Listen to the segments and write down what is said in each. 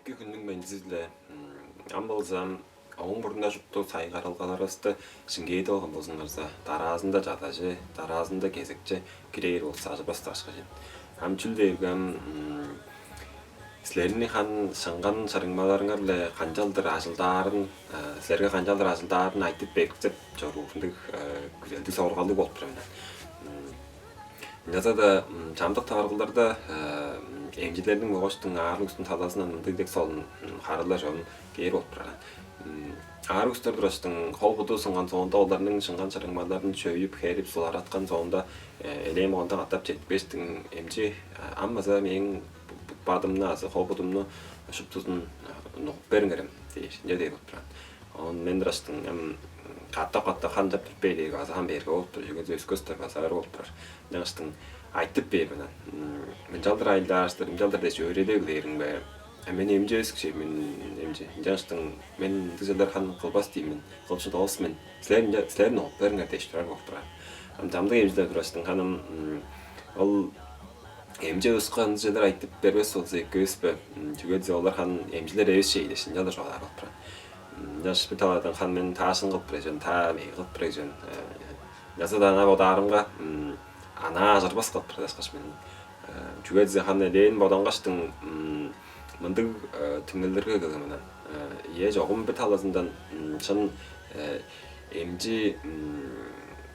2 күннің мензиле ам болсам оң мұрында жұпты сайғарылғаларысты шынгейді олған болсыңарса таразында жатажы, таразында кезекче кирейір болса ажыбасты ашқажын. Ам чүлдейгім сілеріне хан шыңган-шырыңмаларыңарлы қанжалдыр ажылдарын, сілерге қанжалдыр ажылдарын айтып бекітіп жоруғындық күзелді сауырғалы болып тұрымын. Жазада жамдық тағарғыларда емжілердің оғыштың ағыр үстін таласынан мұндайдек солын қарылар жолын кейір болып тұраған. Ағыр үстір дұрыстың қол бұды сыңған соңында оларының шыңган-шырыңмаларын шөйіп, қеріп, сұлар атқан соңында әлем оғында атап жетпештің емжі аммаза мен бадымны азы қол бұдымны ұшып тұзын нұқып беріңерім дейшінде дейіп отырған. Оның мен дұрыстың қатта қан жап түрпейдегі азы хан бергі болып тұр, жүгеді өскөстір басар болып тұр. Жаңыстың айтып бейбінен. Мен жалдыр айлдаштыр, мен жалдыр дәші өредегі дейірің бә. Мен емже өскіше, мен емже. Жаңыстың мен дүзелер хан қылбас деймін, қылшы доғыс мен. Сілерін оғып беріңер дейші тұрар болып тұрар. Жамдық емжелер дұрыстың ханым ол емже өсқан дүзелер айтып бербес ол зекке өспі. Жүгеді олар хан емжелер өз шейдешін жалдыр жоғар болып тұрар. Жаш біталадың хан мен ташын қылып бірежен, та мей қылып бірежен. Жазада ана бодарымға ана ажырбас қылып бірдесқаш мен. Жүгедзе хан әлейін боданғаштың мұндың түңгілдерге көлгімінен. Е жоғым біталазындан шын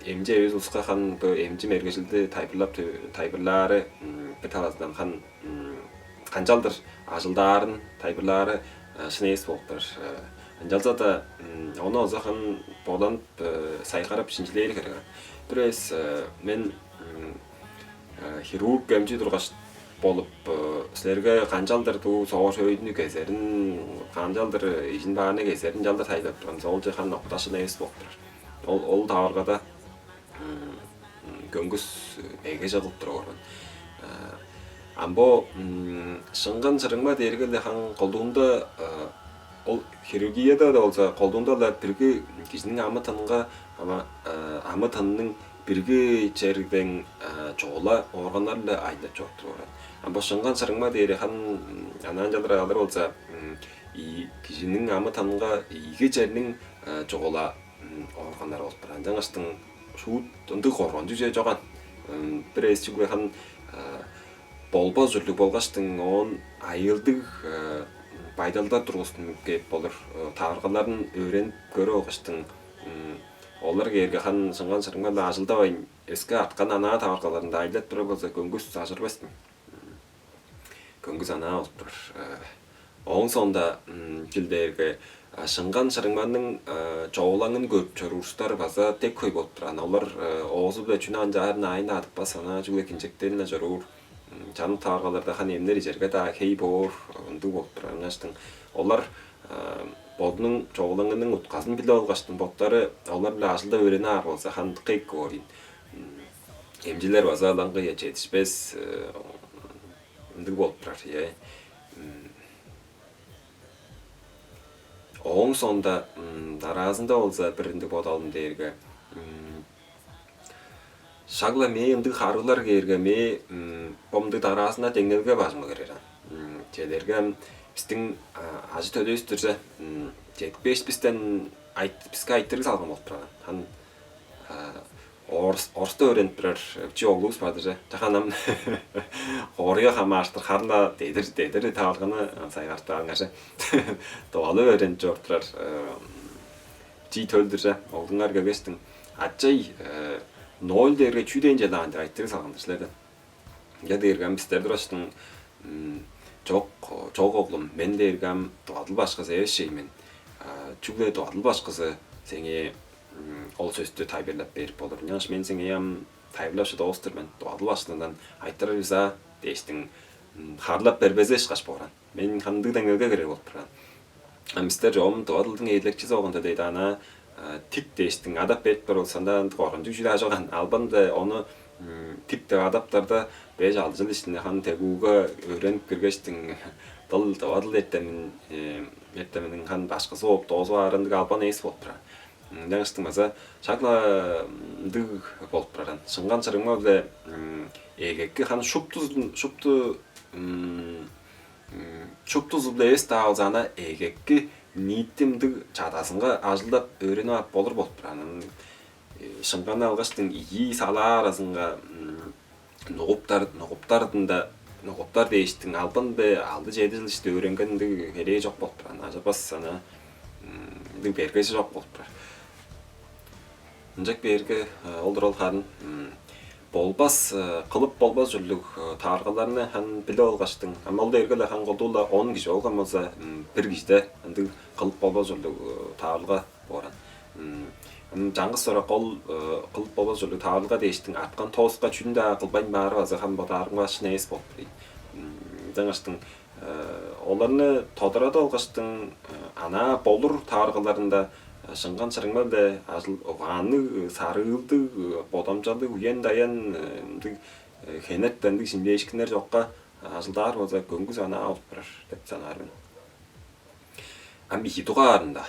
емже өз ұлысқа хан емже мергешілді тайбырлары біталазындан хан қанжалдыр ажылдарын тайбырлары шын ес болыптыр. Жалзада оны озақан боланып сайқарап шинжилейді керек. Бірес мен хирург емжі тұрғаш болып сілерге қанжалдырды соғыш өйдіні кезерін, қанжалдыр ежін бағаны кезерін жалдар тайлап тұрған. Сол жеқан оқташына ес болып тұрар. Ол тағырғада көңгіс әйге жағылып тұр орын. Амбо шыңган-шырыңма дергелі хан қолдуында ол хирургияда да болса қолдуында да біргі кешінің амы тынға амы тынның біргі жерден жоғыла орғанарлы айда жоқтыр орын. Амбо шыңган-шырыңма дері хан анан жалдыр алыр болса кешінің амы тынға игі жерінің жоғыла орғанар болып тұран. Жаңаштың шуыт ұндық орған жүзе жоған. Бір әсігігі хан болбаз жүрлік болғаштың он айылдық байдалдар тұрғысын кеп болыр. Тағырғаларын өреніп көрі оғыштың олар керге хан шыңган-шырыңмалы ажылдап айын өскі атқан ана тағырғаларында айлат тұры болса көңгіс ажырбастың. Көңгіс ана олып тұр. Оң соңда келдерге шыңган-шырыңманың жоғылаңын көріп чөрұрыстар база тек көй болып тұран. Олар оғызы бі жүні анжағарын айына атып басана жүге кенжектеріне жөрur. Жанып тағырғаларда хан емнері жерге да кей бор ұнды болып тұран. Олар бодының жоғылаңының ұтқасын білі олғаштың боттары олар білі ажылда өрені ар болса хан қиқ көрін. Емжелер база алаңғы жетішпес ұнды болып тұрар. Оң сонда таразында олса бірінді бодалым дейірге. Шағыла мей ұнды қарғылар кейірге мей бомды таразына деңгелге бажымы керерен. Желерге біздің ажы төлі өстірсе жетпеш бізден бізге айттырғы салғым болып тұраған. Орысты өреніп бірер өтчі оғылуыз бадыр. Жақанам қорыға қама аштыр қарына дейдір тағылғаны сайғартағын қашы. Doğalı öğrenci ortalar çiğ töldürse oldunlar göbeştin. Atçay nol derge çüdeyince daha önce ayttırı salgındırlar. Ya dergem bizler durasın çok oğlum men dergem doğalı başkası ev şeymen. Çüge doğalı başkası seni ol sözlü tayberlap berip olur. Yanlış men seni yam tayberlapşı dostur men doğalı başkasından ayttırı bize değiştin. Harlap berbeze işkaş boğran. Men kandığı dengelde gerek olup duran. Bizler жоғым doğadılдың eylekçi soğunda deydi ana tip değiştin adap berip olsanda korkuncu jüle жоған. Albandı onu tipte adaplarda 5-6 жыл ішінде хан тегуға öğrenip kirgeçtin. Dıl doğadıl etteminin хан başkası olup dozu arındık alban eys olup duran. Жаңыстың маза шақлады болып тұран. Шыңган-шырыңма-биле егекке хан шупты çok tuzlu es tağılzana egekki niittimdig çadasınga ажылдап өөренип болур болуп туранын. Шыңган алгаштын ии салаарасынга нугуптар дейиштин албын бе алды жеди жыл иште өөрөнгөндүг кереги жок болуп туран. Ажабас сана диг бергеси жок болуп турар. Ынжак берге олдурол харын болбас кылып болбас жүрлүк тааргаларны хан биле алгаштың. Ама ол дергеле хан колдула 10 киши болгон болсо бир кишиде андыг кылып болбос жүрлүк таарга боран. Жаңгыс сора кол кылып болбос жүрлүк таарга дейиштин аткан тооска чүндө кылбайн баары азы хан ботаарга шнейс болуп. Жаңаштың оларны тодородо алгаштың ана болур тааргаларында Шыңган-шырыңма-биле ажылдааны сарыылды бодомжалды уен даян хенеттенди симбейшкинер жокка ажылдаар болсо көңгү санаа алып барар деп санаармын. Амби хидугаарында